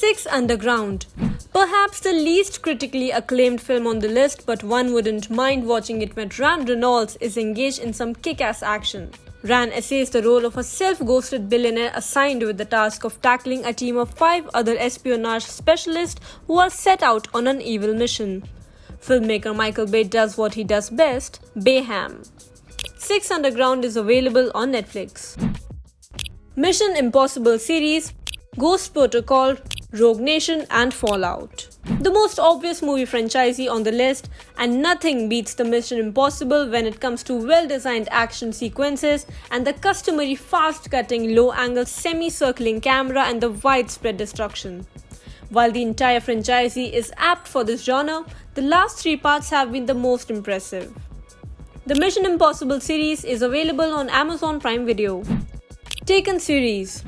Six Underground. Perhaps the least critically acclaimed film on the list, but one wouldn't mind watching it when Ryan Reynolds is engaged in some kick-ass action. Ryan essays the role of a self-ghosted billionaire assigned with the task of tackling a team of 5 other espionage specialists who are set out on an evil mission. Filmmaker Michael Bay does what he does best, Bayham. Six Underground is available on Netflix. Mission Impossible series, Ghost Protocol, Rogue Nation and Fallout. The most obvious movie franchisee on the list, and nothing beats the Mission Impossible when it comes to well-designed action sequences and the customary fast-cutting, low-angle, semi-circling camera and the widespread destruction. While the entire franchisee is apt for this genre, the last 3 parts have been the most impressive. The Mission Impossible series is available on Amazon Prime Video. Taken series.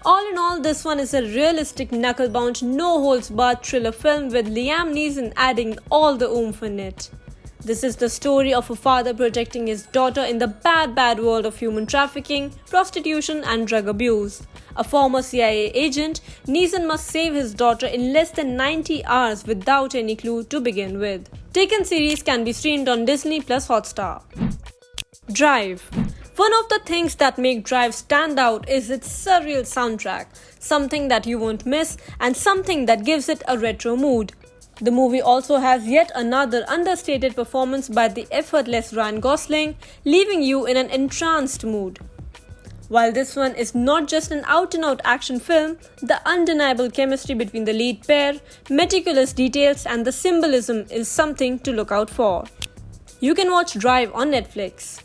All in all, this one is a realistic, knuckle-bound, no-holds-barred thriller film with Liam Neeson adding all the oomph in it. This is the story of a father protecting his daughter in the bad world of human trafficking, prostitution and drug abuse. A former CIA agent, Neeson must save his daughter in less than 90 hours without any clue to begin with. Taken series can be streamed on Disney Plus Hotstar. Drive. One of the things that make Drive stand out is its surreal soundtrack, something that you won't miss and something that gives it a retro mood. The movie also has yet another understated performance by the effortless Ryan Gosling, leaving you in an entranced mood. While this one is not just an out-and-out action film, the undeniable chemistry between the lead pair, meticulous details and the symbolism is something to look out for. You can watch Drive on Netflix.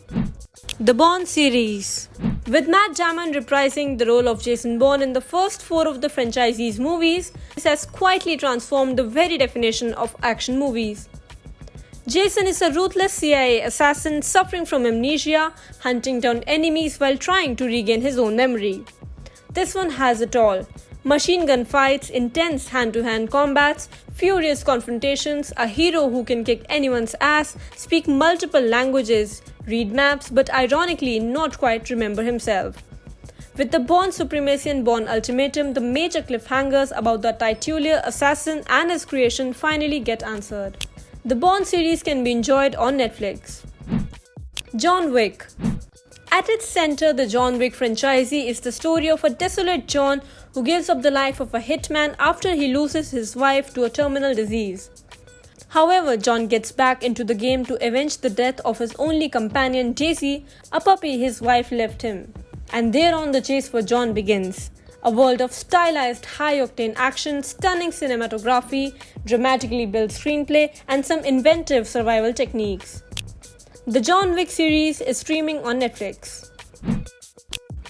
The Bourne series. With Matt Damon reprising the role of Jason Bourne in the first 4 of the franchise's movies, this has quietly transformed the very definition of action movies. Jason is a ruthless CIA assassin suffering from amnesia, hunting down enemies while trying to regain his own memory. This one has it all. Machine gun fights, intense hand-to-hand combats, furious confrontations, a hero who can kick anyone's ass, speak multiple languages, read maps but ironically not quite remember himself. With the Bourne Supremacy and Bourne Ultimatum, the major cliffhangers about the titular assassin and his creation finally get answered. The Bourne series can be enjoyed on Netflix. John Wick. At its center, the John Wick franchisee is the story of a desolate John who gives up the life of a hitman after he loses his wife to a terminal disease. However, John gets back into the game to avenge the death of his only companion Daisy, a puppy his wife left him. And thereon the chase for John begins. A world of stylized, high-octane action, stunning cinematography, dramatically built screenplay, and some inventive survival techniques. The John Wick series is streaming on Netflix.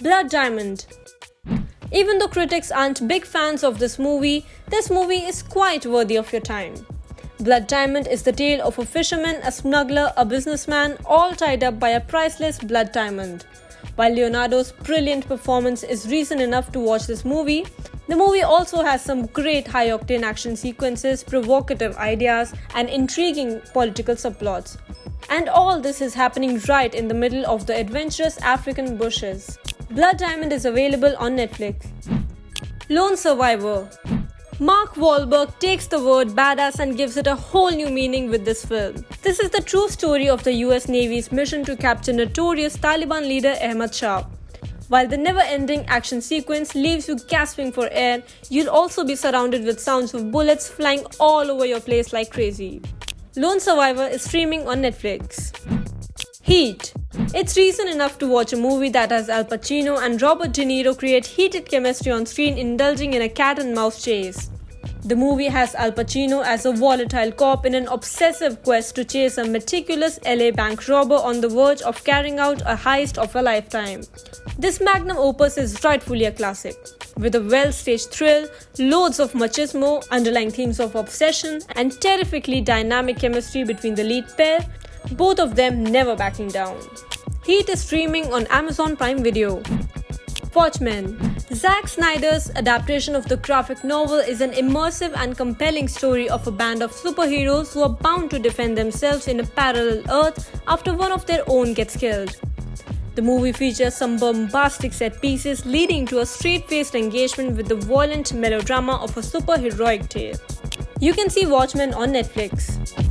Blood Diamond. Even though critics aren't big fans of this movie is quite worthy of your time. Blood Diamond is the tale of a fisherman, a smuggler, a businessman, all tied up by a priceless blood diamond. While Leonardo's brilliant performance is reason enough to watch this movie, the movie also has some great high-octane action sequences, provocative ideas, and intriguing political subplots. And all this is happening right in the middle of the adventurous African bushes. Blood Diamond is available on Netflix. Lone Survivor. Mark Wahlberg takes the word badass and gives it a whole new meaning with this film. This is the true story of the US Navy's mission to capture notorious Taliban leader Ahmad Shah. While the never-ending action sequence leaves you gasping for air, you'll also be surrounded with sounds of bullets flying all over your place like crazy. Lone Survivor is streaming on Netflix. Heat. It's reason enough to watch a movie that has Al Pacino and Robert De Niro create heated chemistry on screen, indulging in a cat-and-mouse chase. The movie has Al Pacino as a volatile cop in an obsessive quest to chase a meticulous LA bank robber on the verge of carrying out a heist of a lifetime. This magnum opus is rightfully a classic. With a well-staged thrill, loads of machismo, underlying themes of obsession, and terrifically dynamic chemistry between the lead pair, both of them never backing down. Heat is streaming on Amazon Prime Video. Watchmen. Zack Snyder's adaptation of the graphic novel is an immersive and compelling story of a band of superheroes who are bound to defend themselves in a parallel Earth after one of their own gets killed. The movie features some bombastic set pieces leading to a straight-faced engagement with the violent melodrama of a superheroic tale. You can see Watchmen on Netflix.